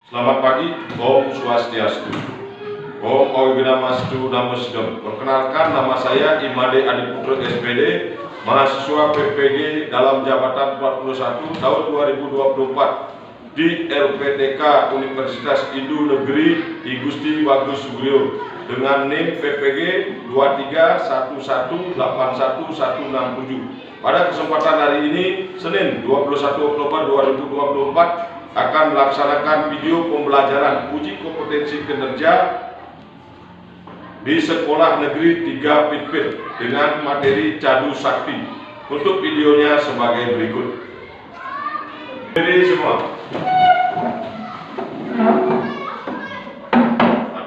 Selamat pagi, Om Swastiastu. Om Awibidamastu Namo Sidam. Perkenalkan, nama saya Imade Adiputro SPD, mahasiswa PPG dalam jabatan 41 tahun 2024 di LPTK Universitas Indo Negeri I Gusti Bagus Subriyo dengan NIM PPG 2311816167. Pada kesempatan hari ini, Senin 21 Oktober 2024, akan melaksanakan video pembelajaran uji kompetensi kinerja di Sekolah Negeri 3 Pitpit dengan materi Cadu Sakti. Untuk videonya sebagai berikut. Jadi semua.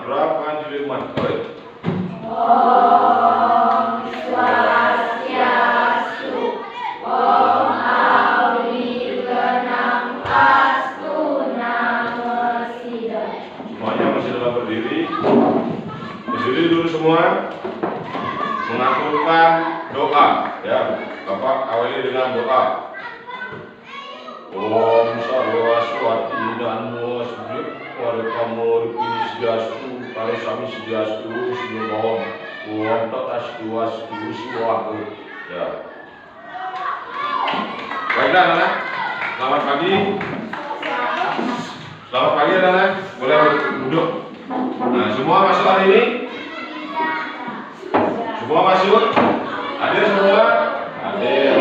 Berapa jiliman? Om Swastiastu. Om Awibidamastu Namo Sidam. Semuanya masih dalam berdiri. Berdiri dulu semua. Mengaturkan doa, ya. Bapak awali dengan doa. Om Sarwaswati Namo Sidam. Warakamur Pisiastu Kare Sami Sidiastu Sinubawam Om Tatastu Astu Siwaku. Ya. Baiklah anak-anak, selamat pagi. Selamat pagi anak-anak, boleh duduk. Nah, semua masuk hari ini? Semua masuk? Hadir semua? Hadir.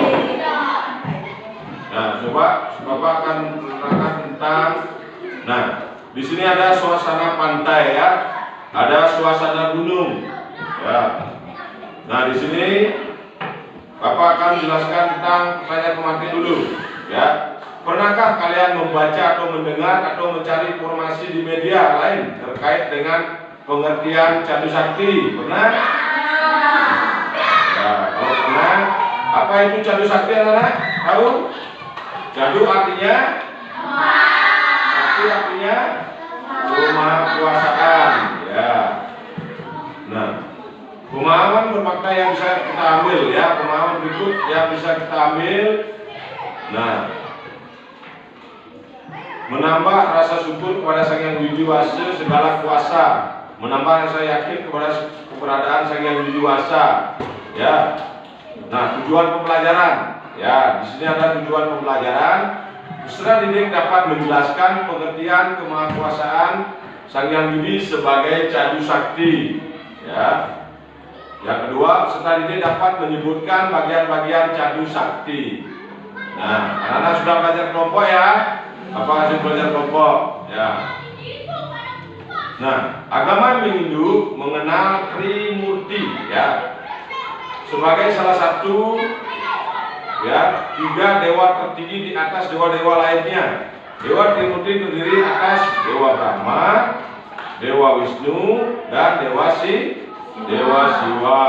Nah, coba Bapak akan menerangkan tentang. Nah, di sini ada suasana pantai, ya. Ada suasana gunung, ya. Nah, di sini Bapak akan menjelaskan tentang pertanyaan pemateri dulu, ya. Pernahkah kalian membaca atau mendengar atau mencari informasi di media lain terkait dengan pengertian Cadu Sakti? Pernah? Ya, kalau pernah, apa itu Cadu Sakti, anak-anak? Tahu? Cadu artinya? Sakti artinya? Kemahakuasaan, ya. Nah, pemahaman bermakna yang bisa kita ambil, ya. Pemahaman berikut yang bisa kita ambil. Nah, menambah rasa syukur kepada Sang Hyang Widiwasa segala kuasa, menambah rasa yakin kepada keberadaan Sang Hyang Widiwasa, ya. Nah, tujuan pembelajaran, ya. Di sini ada tujuan pembelajaran. Peserta didik dapat menjelaskan pengertian kemahakuasaan Sang Hyang Widi sebagai Cadu Sakti, ya. Yang kedua, peserta didik dapat menyebutkan bagian-bagian Cadu Sakti. Nah, anak-anak sudah belajar kelompok, ya. Apa hasil belajar kelompok? Ya. Nah, agama Hindu mengenal Trimurti, ya, sebagai salah satu, ya, 3 dewa tertinggi di atas dewa-dewa lainnya. Dewa Trimurti terdiri atas Dewa Brahma, Dewa Wisnu, dan Dewa Siwa.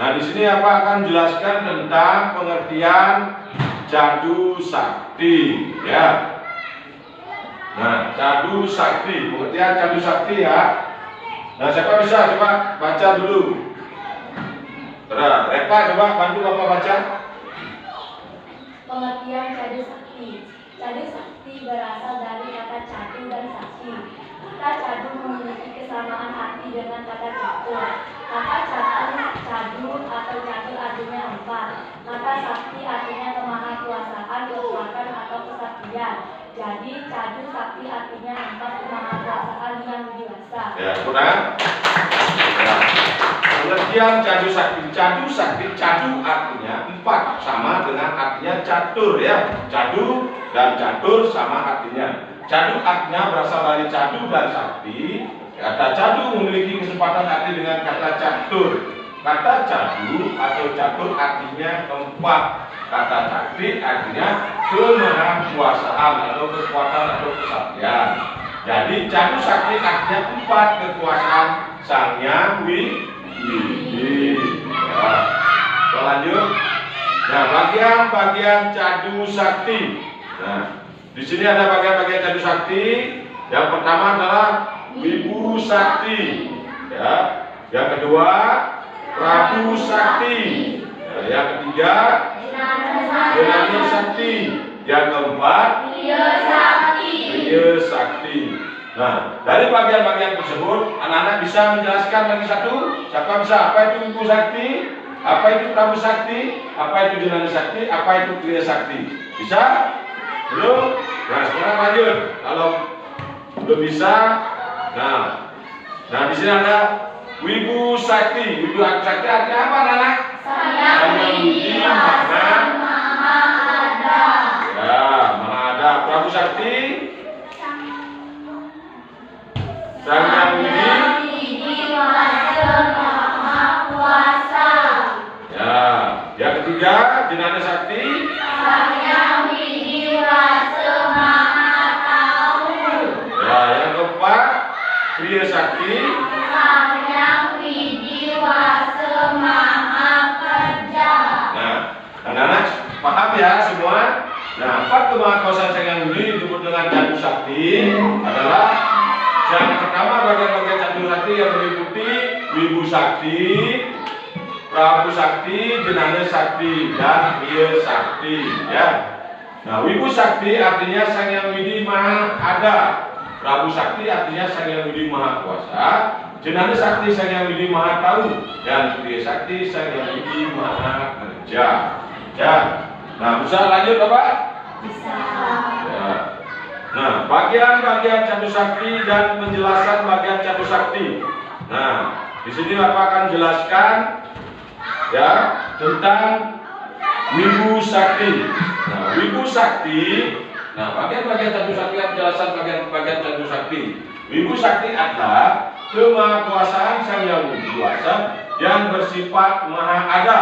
Nah, di sini apa akan menjelaskan tentang pengertian Cadu Sakti, ya. Nah, Cadu Sakti, pengertian Cadu Sakti, ya. Nah, siapa bisa coba baca dulu? Nah, Reka coba bantu Bapak baca. Pengertian Cadu Sakti. Cadu Sakti berasal dari kata cadu dan sakti. Kata cadu memiliki kesamaan arti dengan kata catur. Kata cadu atau catur artinya 4. Kata sakti artinya kemahakuasaan, kekuatan atau kesaktian. Jadi Cadu Sakti artinya 4 kemahakuasaan yang widiwasa. Ya, kurang. Ya. Pengertian Cadu Sakti. Cadu Sakti, cadu artinya 4, sama dengan artinya catur, ya. Cadu dan catur sama artinya. Cadu artinya berasal dari cadu dan sakti. Kata cadu memiliki kesempatan arti dengan kata catur. Kata cadu atau catur artinya 4. Kata sakti artinya kemahakuasaan atau kekuatan atau kesaktian. Jadi Cadu Sakti artinya 4, kekuasaan Sang Hyang Widi. Ya. Lanjut. Nah, bagian-bagian Cadu Sakti. Nah, di sini ada bagian-bagian Cadu Sakti. Yang pertama adalah Wibu Sakti, ya. Yang kedua Prabu Sakti. Ya, yang ketiga Jenani Sakti. Yang keempat Ria Sakti. Nah, dari bagian-bagian tersebut, anak-anak bisa menjelaskan lagi satu. Siapa bisa? Apa itu Wibu Sakti? Apa itu Prabu Sakti? Apa itu Jenana Sakti? Apa itu Kriya Sakti? Bisa? Belum? Nah, sekarang lanjut. Kalau belum bisa, nah di sini ada Wibu Sakti. Wibu Sakti artinya apa, anak-anak? Sang Widi Maha Ada. Ya, Maha Ada. Prabu Sakti? Sang Yang Widi Maha Kuasa. Ya, yang ketiga Jenana Sakti. Sang Yang Widi Maha Tahu. Ya, yang keempat Kriya Sakti. Sang Yang Widi Maha Kerja. Nah, anak-anak paham ya semua? Nah, empat kemahakuasaan Sang Yang Widi disebut dengan Cadu Sakti adalah yang pertama bagian-bagian Cadu Sakti yang meliputi Wibu Sakti, Prabu Sakti, Jenana Sakti, dan Kriya Sakti. Ya. Nah, Wibu Sakti artinya Sang Yang Widi Maha Ada. Prabu Sakti artinya Sang Yang Widi Maha Kuasa. Jenana Sakti Sang Yang Widi Maha Tahu, dan Kriya Sakti Sang Yang Widi Maha Kerja. Ya. Nah, bisa lanjut Bapak? Bisa. Ya. Nah, bagian-bagian Cadu Sakti dan penjelasan bagian Cadu Sakti. Nah, di sini Bapak akan jelaskan ya tentang Wibu Sakti. Nah, Wibu Sakti. Nah, bagian-bagian Cadu Sakti dan penjelasan bagian-bagian Cadu Sakti. Wibu Sakti adalah kemahakuasaan Sang Yang Widi Kuasa yang bersifat maha ada.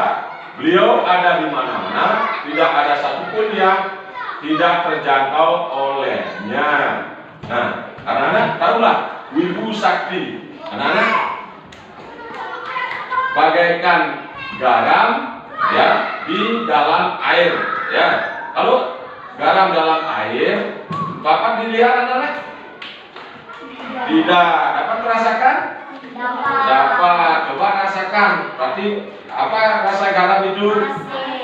Beliau ada di mana-mana, tidak ada satupun yang tidak terjangkau olehnya. Nah, anak-anak tahulah Wibu Sakti. Anak-anak bagaikan garam ya di dalam air. Ya, kalau garam dalam air, dapat dilihat anak-anak? Tidak. Dapat merasakan? Dapat. Coba rasakan. Berarti apa rasa garam itu?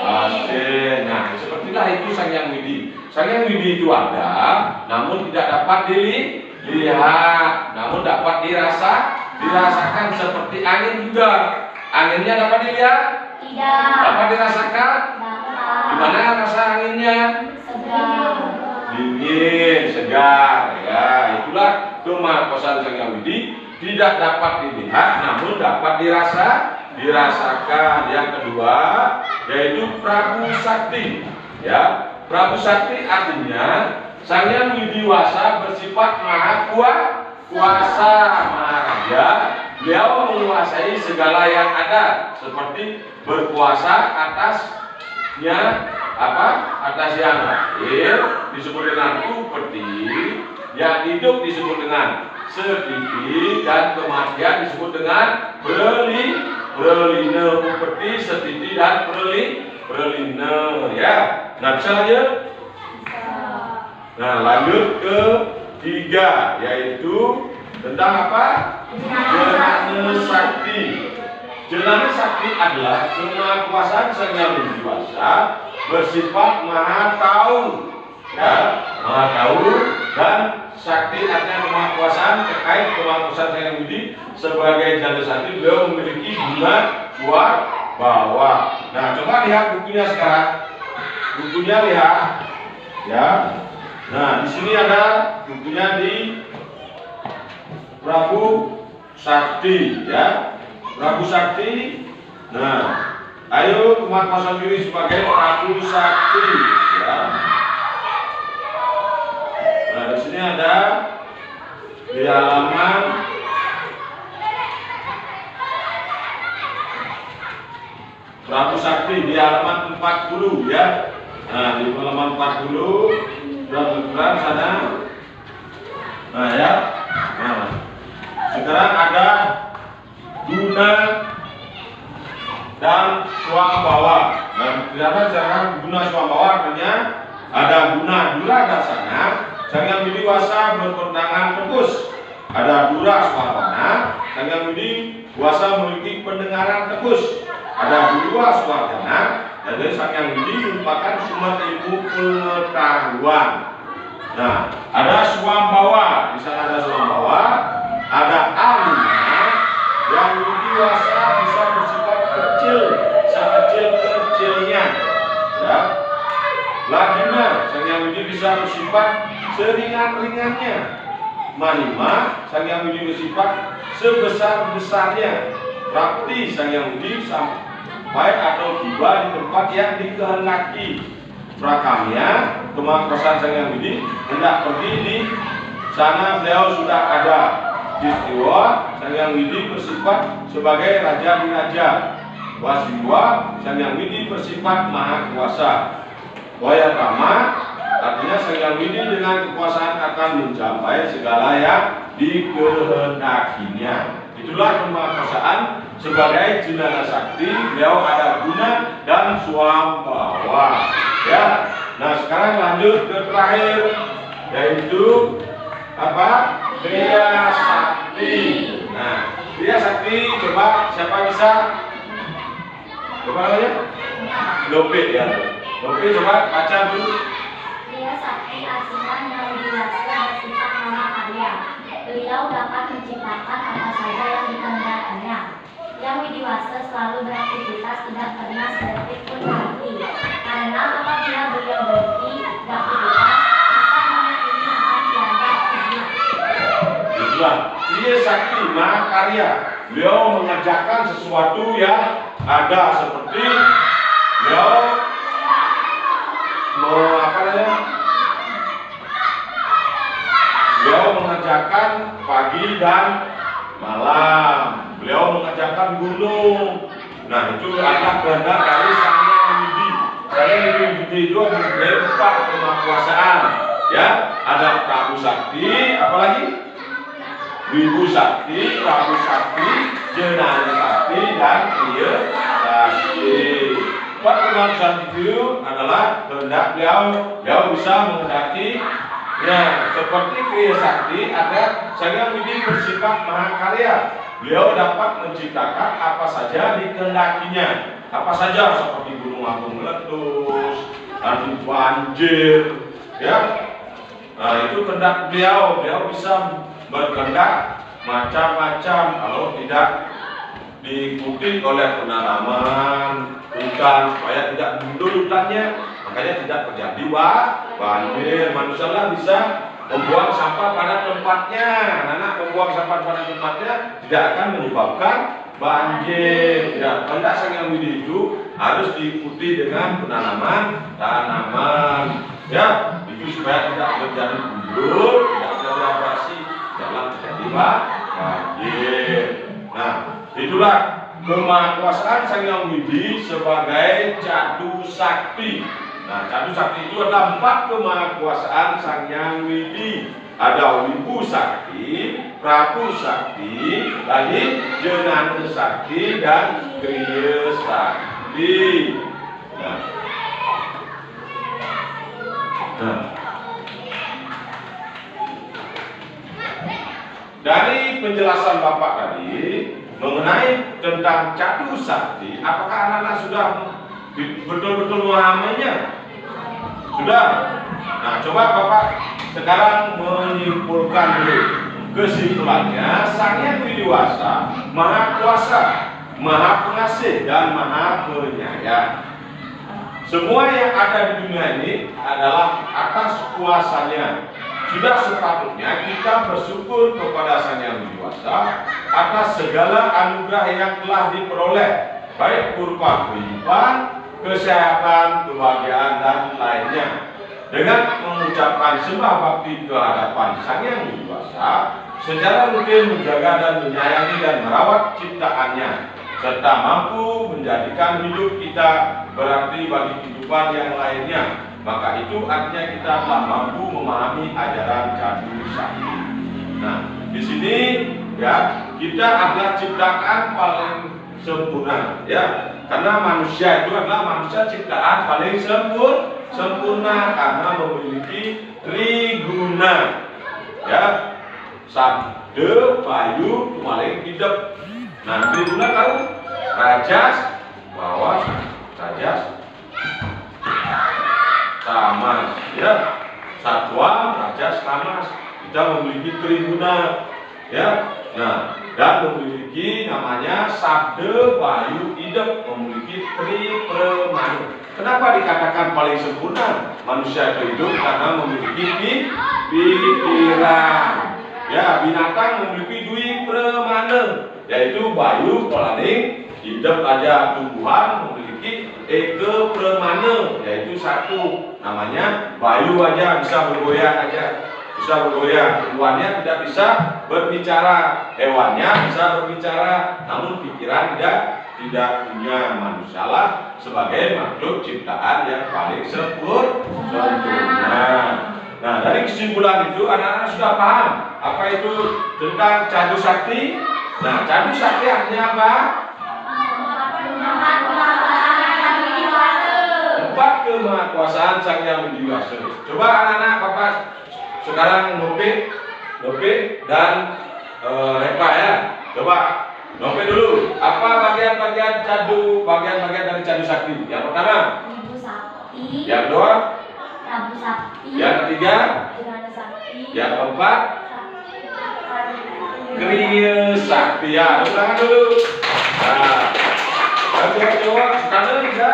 Asin. Nah, sepertilah itu Sang Yang Widi. Sang Yang Widi itu ada, namun tidak dapat dilihat, namun dapat dirasakan seperti angin juga. Anginnya dapat dilihat? Tidak. Dapat dirasakan? Gimana rasa anginnya? Segar. Dingin, segar. Ya, itulah kemahakuasaan Sang Yang Widi. Tidak dapat dilihat, namun dapat dirasakan. Yang kedua yaitu Prabu Sakti. Ya, Prabu Sakti artinya Sang Yang Widi Wasa bersifat maha kuasa, maha raja. Beliau menguasai segala yang ada, seperti berkuasa atasnya atas yang lahir disebut dengan upeti, yang hidup disebut dengan setiti, dan kematian disebut dengan berline. Upeti, setiti, dan berline. Ya. Nah, bisa lanjut? Nah, lanjut ke tiga, yaitu tentang apa? Jenana Sakti. Jenana Sakti adalah kemahakuasaan Sang Yang Widi Kuasa bersifat maha tahu. Ya, maha tahu, dan Sakti artinya kemahakuasaan. Terkait kemahakuasaan Sang Yang Widi sebagai Jenana Sakti, beliau memiliki guna bawa. Nah, coba lihat bukunya sekarang. Bukunya lihat, ya. Nah, di sini ada bukunya di Prabu Sakti, ya. Prabu Sakti. Nah, ayo kemahakuasaan diri sebagai Prabu Sakti, ya. Nah, di sini ada di halaman Prabu Sakti di halaman 40, ya. Nah, di halaman 40 bulan sana. Nah, ya. Nah, sekarang ada guna dan swambawa. Nah, sekarang guna swambawa artinya ada guna dura dasarnya. Sang Yang Widi Wasa berpendangan tegus. Ada dura swabana. Sang Yang Widi Wasa memiliki pendengaran tegus. Ada dua swabana. Jadi Sang Yang Widi merupakan sumber ilmu pengetahuan. Nah, ada swambawa. Di sana ada swambawa. bersifat seringan-ringannya. Manima Sang Hyang Widi bersifat sebesar-besarnya. Prakti Sang Hyang Widi sampai atau tiba di tempat yang dikehendaki. Prakamya kemahakuasaan Sang Hyang Widi hendak pergi di sana beliau sudah ada. Istiwa Sang Hyang Widi bersifat sebagai raja di raja. Wasiwa Sang Hyang Widi bersifat maha kuasa. Wayatama artinya Sang Hyang Widi dengan kekuasaan akan mencapai segala yang dikehendakinya. Itulah kemahakuasaan sebagai jenana sakti. Beliau ada guna dan swambhawa. Ya. Nah sekarang lanjut ke terakhir, yaitu apa? Kriya sakti. Nah, kriya sakti coba siapa bisa? Coba namanya? Lope ya. Lope coba baca dulu. Kriya sakti artinya yang dijelaskan bersifat mahakarya. Beliau dapat menciptakan apa saja yang dikehendakinya. Yang Widiwasa selalu beraktivitas, tidak pernah sedetik pun berhenti. Karena apabila beliau berhenti beraktivitas, maka dunia ini akan tiada hidup. Itulah kriya sakti mahakarya. Beliau mengerjakan sesuatu yang ada, seperti beliau beliau mengerjakan pagi dan malam. Beliau mengerjakan gunung. Nah itu adalah kehendak dari Sang Hyang Widi. Sang Hyang Widi itu mempunyai 4 kemahakuasaan. Ya, ada Prabu Sakti, apalagi? Wibu Sakti, Prabu Sakti, Jenana Sakti, dan Kriya Sakti. 4 kemahakuasaan itu adalah kehendak beliau bisa menghendaki. Ya, seperti Kriya Sakti ada Sang Hyang Widi bersifat mahakarya. Beliau dapat menciptakan apa saja dikehendakinya. Apa saja seperti gunung agung meletus, dan banjir, ya. Nah, itu kehendak beliau. Beliau bisa berkehendak macam-macam kalau tidak diikuti oleh penanaman hutan supaya tidak mundur hutannya, makanya tidak terjadi banjir. Manusia lah bisa membuang sampah pada tempatnya. Anak membuang sampah pada tempatnya tidak akan menyebabkan banjir. Ya, kehendak Sang Hyang Widi itu harus diikuti dengan penanaman tanaman. Ya, itu supaya tidak terjadi mundur, tidak terjadi abrasi, tidak terjadi banjir. Nah, itulah kemahakuasaan Sang Hyang Widi sebagai Cadu Sakti. Nah, Cadu Sakti itu ada 4 kemahakuasaan Sang Hyang Widi. Ada Wibu Sakti, Prabu Sakti, lagi Jenana Sakti, dan Kriya Sakti. Nah. Dari penjelasan Bapak tadi mengenai tentang Cadu Sakti, apakah anak-anak sudah betul-betul memahaminya? Sudah? Nah, coba Bapak sekarang menyimpulkan dulu. Kesimpulannya, Sang Hyang Widiwasa Maha Kuasa, Maha Pengasih, dan Maha Penyayang. Semua yang ada di dunia ini adalah atas kuasanya. Sudah sepatutnya kita bersyukur kepada Sang Hyang Widiwasa atas segala anugerah yang telah diperoleh, baik berupa kehidupan, kesehatan, kebahagiaan, dan lainnya. Dengan mengucapkan sembah bakti kehadapan Sang Hyang Widiwasa, secara rutin menjaga dan menyayangi dan merawat ciptaannya, serta mampu menjadikan hidup kita berarti bagi kehidupan yang lainnya, maka itu artinya kita telah mampu memahami ajaran Cadu Sakti. Nah, di sini ya kita adalah ciptaan paling sempurna, ya, karena manusia itu adalah manusia ciptaan paling sempurna karena memiliki triguna, ya, sabda, bayu, paling hidup. Nah, triguna tahu? Rajas, bawah, rajas, tamas, ya, satwa, rajas, tamas. Kita memiliki triguna, ya. Nah, dan memiliki namanya sabda, bayu, hidup, memiliki tri permanu. Kenapa dikatakan paling sempurna? Manusia itu hidup karena memiliki pikiran. Ya, binatang memiliki dui premana, yaitu bayu polaning, hidup aja tumbuhan memiliki eke premana, yaitu satu, namanya bayu aja bisa bergoyang aja, bisa bergoyang. Hewannya tidak bisa berbicara, hewannya bisa berbicara, namun pikiran tidak punya. Manusia lah sebagai makhluk ciptaan yang paling sempurna. Nah, dari kesimpulan itu anak-anak sudah paham apa itu tentang cadu sakti. Nah, cadu sakti artinya apa? Empat kemahakuasaan Sang Yang Widi Wasa. Coba anak-anak Bapak sekarang Nopi dan Repa ya. Coba Nopi dulu. Apa bagian-bagian dari cadu sakti? Yang pertama, Ibu sakti. yang kedua, Prabu sakti. yang ketiga, Jenana sakti. yang keempat, Sakti. kriya sakti. Ya, ulangan dulu. Nah, jawab sekarang bisa.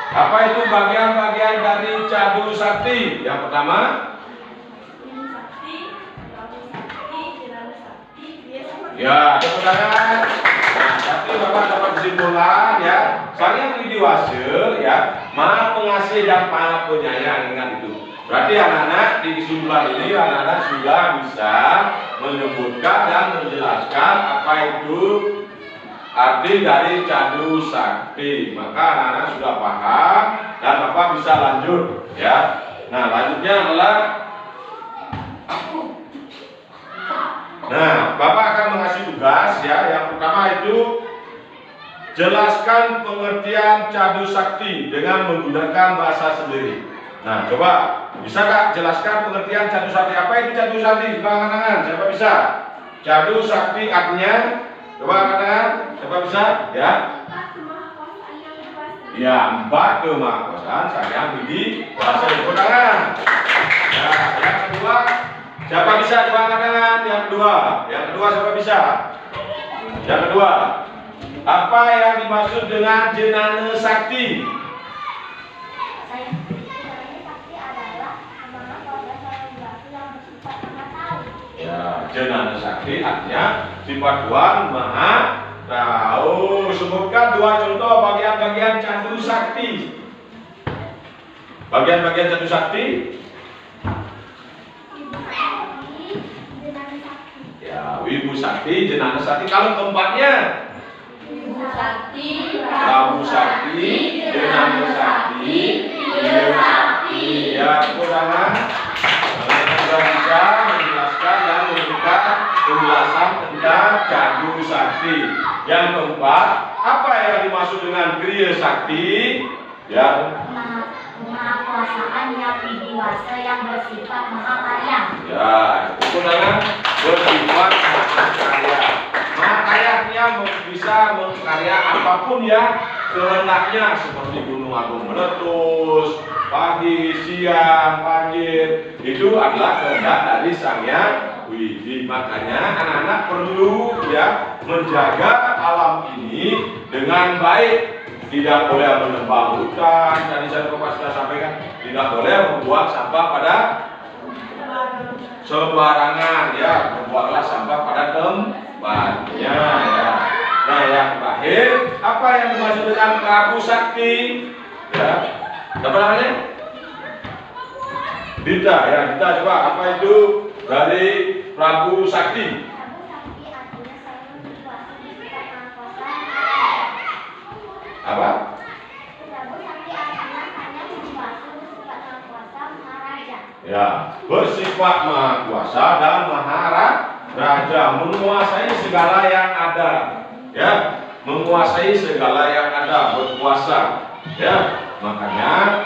Apa itu bagian-bagian dari cadu sakti? Yang pertama, Ibu sakti. Prabu sakti. Jenana sakti. Kriya sakti. ya, tepuk tangan. Nah, tapi Bapak dapat kesimpulan ya. Sang Yang Widi Wasa ya, Maha Pengasih dan Maha Penyayang, ingat itu. Berarti anak-anak di kesimpulan ini anak-anak sudah bisa menyebutkan dan menjelaskan apa itu arti dari cadu sakti. Maka anak-anak sudah paham dan Bapak bisa lanjut ya. Nah, lanjutnya adalah Bapak akan mengasih tugas ya. Yang pertama itu jelaskan pengertian cadu sakti dengan menggunakan bahasa sendiri. Nah, coba bisa Kak jelaskan pengertian cadu sakti? Apa itu cadu sakti? Coba angkat tangan. Siapa bisa? Cadu sakti artinya? Coba angkat tangan. Siapa bisa? Ya. Ya, empat kemahakuasaan Sang Yang Widi Wasa. Tepuk tangan. Ya, yang kedua, siapa bisa? Coba angkat tangan. Yang kedua siapa bisa? Yang kedua, apa yang dimaksud dengan jenana sakti? Ya, jenana sakti artinya sifat Tuhan Maha Tahu. Sebutkan dua contoh bagian-bagian cadu sakti. Bagian-bagian cadu sakti. Ya, Wibu Sakti, Jenana Sakti. Kalau tempatnya Ibu sakti. Prabu Sakti, Jenana Sakti, Kriya Sakti. Ya, kurang sudah bisa menjelaskan dan memberikan penjelasan tentang cadu sakti. Yang keempat, apa yang dimaksud dengan kriya sakti? Ya, Kemahakuasaan Yang Widi Wasa yang bersifat mahakarya. ya, kurang bersifat mahakarya. Mahakarya artinya bisa mengkarya apapun ya kehendaknya, seperti gunung agung meletus, pagi, siang, banjir. Itu adalah kehendak dari Sang Yang Widi. Makanya anak-anak perlu ya menjaga alam ini dengan baik. Tidak boleh menebang hutan. Tadi saya sudah sampaikan, tidak boleh membuang sampah pada sembarangan ya. Membuanglah sampah pada tempatnya ya. Nah, yang terakhir, apa yang dimaksud dengan Prabu Sakti? Ya, apa namanya? Dita ya, Dita coba apa itu dari Prabu Sakti? Apa? Ya, bersifat maha kuasa dan maharaja, menguasai segala yang ada. Ya, menguasai segala yang ada, berkuasa. Ya, makanya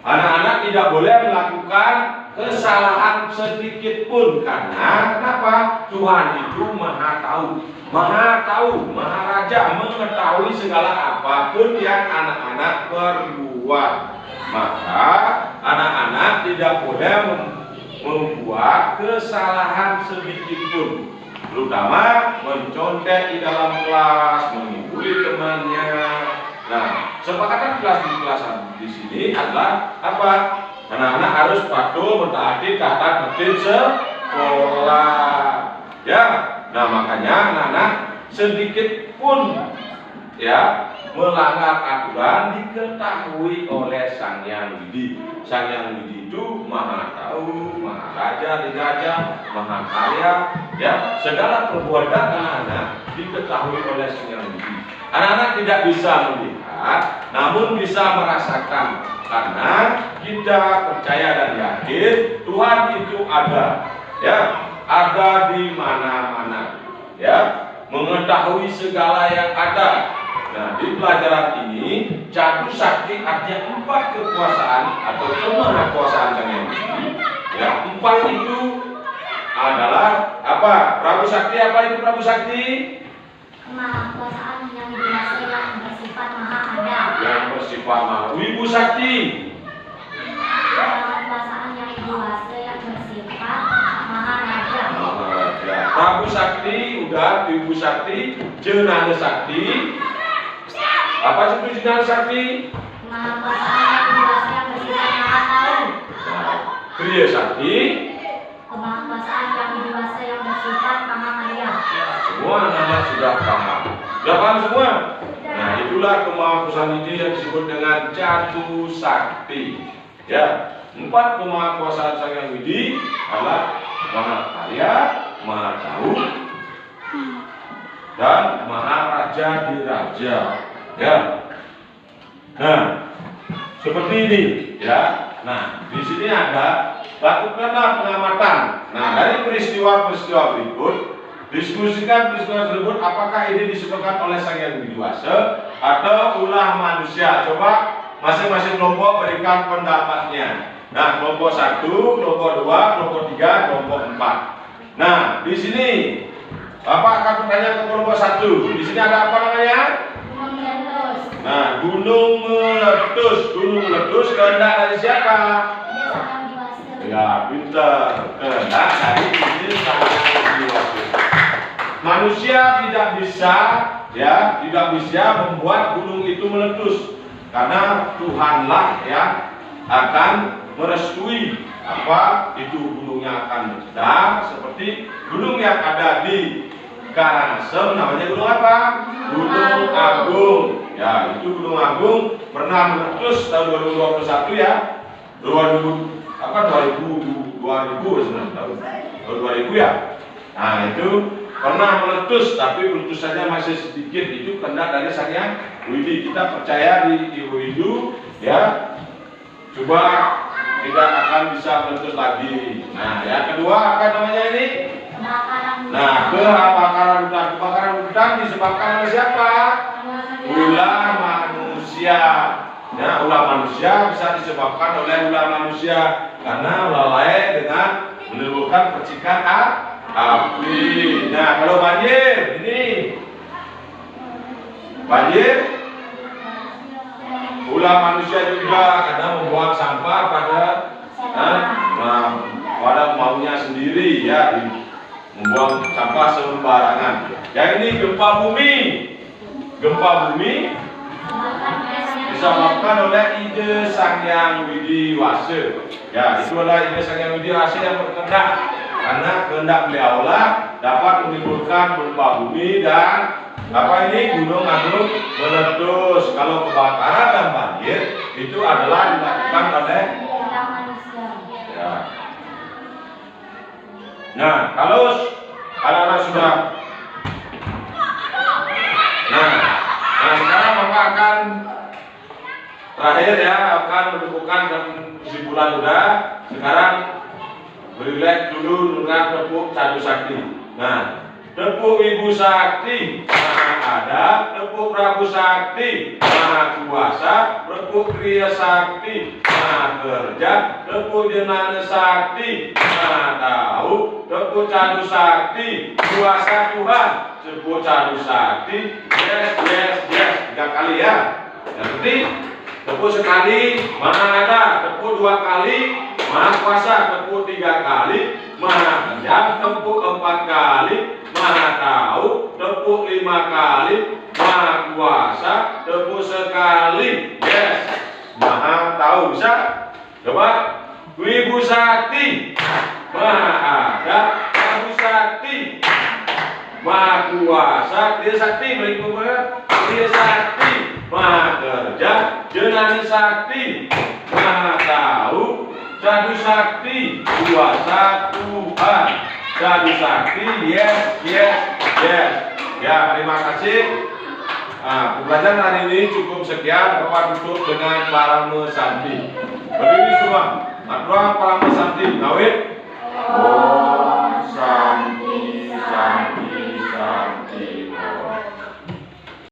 anak-anak tidak boleh melakukan kesalahan sedikit pun, karena kenapa? Tuhan itu maha tahu, maha raja, mengetahui segala apapun yang anak-anak perbuat. Maka anak-anak tidak boleh membuat kesalahan sedikit pun, terutama mencontek di dalam kelas, menghiburi temannya, Nah, sepakatan kelas di sini adalah apa? Anak-anak harus patuh mentaati tata tertib sekolah. Ya, nah makanya anak-anak sedikit pun ya melanggar aturan diketahui oleh Sang Hyang Widi. Sang Hyang Widi itu maha tahu, maha raja di raja, maha kaya. Ya, segala perbuatan anak-anak diketahui oleh Sang Hyang Widi. Anak-anak tidak bisa melihat, namun bisa merasakan. Karena kita percaya dan yakin Tuhan itu ada, ya, ada di mana-mana, ya, mengetahui segala yang ada. Nah, di pelajaran ini Cadu Sakti artinya 4 kekuasaan atau kemahakuasaan Sang Hyang Widi. Ya, 4 itu adalah apa? Prabu Sakti, apa itu Prabu Sakti? Kemahakuasaan yang dikuasai yang bersifat maha ada. Yang bersifat maha. Wibu Sakti. Kemahakuasaan yang dikuasai yang bersifat maha raja. Maha raja. Prabu Sakti udah, Wibu Sakti, Jenana Sakti. Apa itu Jenana Sakti? Kemahakuasaan yang dikuasai yang bersifat maha tahu. Nah, Kriya Sakti. Kemahakuasaan yang dikuasai yang bersifat maha kaya. Semua anak-anak sudah paham. Sudah paham semua? Nah, itulah kemahakuasaan ini yang disebut dengan Cadu Sakti. Ya, 4 kemahakuasaan Sang Hyang Widi adalah maha kaya, maha tahu, dan maha raja di raja. Ya. Nah, seperti ini, ya. Nah, di sini ada lakukanlah pengamatan. Nah, dari peristiwa-peristiwa berikut diskusikan peristiwa tersebut apakah ini disebabkan oleh Sang Hyang Widiwasa atau ulah manusia. Coba masing-masing kelompok berikan pendapatnya. Nah, kelompok 1, kelompok 2, kelompok 3, kelompok 4. Nah, di sini Bapak akan bertanya ke kelompok 1. Di sini ada apa namanya? Gunung meletus. Nah, gunung meletus. Gunung meletus kehendak dari siapa? Dia sangat dewasa. Ya, pintar. Kehendak dari ini sangat dewasa. Manusia tidak bisa, ya, tidak bisa membuat gunung itu meletus, karena Tuhanlah yang akan merestui apa itu gunungnya akan meledak. Seperti gunung yang ada di Karangasem namanya gunung apa? Gunung Agung. Ya, itu Gunung Agung pernah meletus tahun 2021 ya. 2000 sebenarnya tahun 2000 ya. Nah, itu pernah meletus, tapi meletusannya masih sedikit. Itu kehendak dari Sang Hyang Widi. Kita percaya di Ibu Hindu, ya, coba tidak akan bisa meletus lagi. Nah, yang kedua apa namanya ini? Kebakaran hutan. Nah, kebakaran hutan. Kebakaran hutan disebabkan oleh siapa? Ulah manusia. Ya, ulah manusia bisa disebabkan oleh ulah manusia karena lalai dengan menimbulkan percikan api. Nah, kalau banjir ini banjir ulah manusia juga karena membuang sampah pada pada maunya sendiri, ya, membuang sampah sembarangan. Yang ini gempa bumi. Gempa bumi disebabkan oleh ide Sang Hyang Widiwasa. Ya, itulah ide Sang Hyang Widiwasa yang berkehendak, karena kehendak beliaulah dapat menimbulkan gempa bumi dan apa ini Gunung Agung meletus. Kalau kebakaran dan banjir itu adalah dilakukan oleh manusia. ya. Nah, kalau anak-anak sudah nah sekarang Bapak akan terakhir, ya, akan menentukan kesimpulan sudah. Sekarang relax dulu dengan tepuk Cadu Sakti. Nah, tepuk Ibu Sakti Maha Ada, tepuk Prabu Sakti Maha Kuasa, tepuk Kriya Sakti Maha Kerja, tepuk Jenana Sakti Maha Tahu, tepuk Cadu Sakti Kuasa Tuhan, tepuk Cadu Sakti yes 3 kali, ya. Yang penting tepuk sekali Maha Ada, tepuk 2 kali Maha Kuasa, tepuk 3 kali Maha Kerja, tepuk 4 kali Maha Tahu, tepuk 5 kali. Maha kuasa, tepuk sekali. Yes. Maha tahu, bisa? Coba. Wibu Sakti, Maha ada, Ibu Sakti, Maha kuasa, dia sakti, berikutnya dia sakti, Maha kerja, Jenani sakti, Maha tahu, Jadu sakti, kuasa Tuhan, Jadu sakti, yes, yes, yes. Ya, terima kasih. Nah, pembelajaran hari ini cukup sekian. Bapak tutup dengan Parame Santi. Berdiri semua. Doa Parame Santi. Nawit. Om Santi Santi.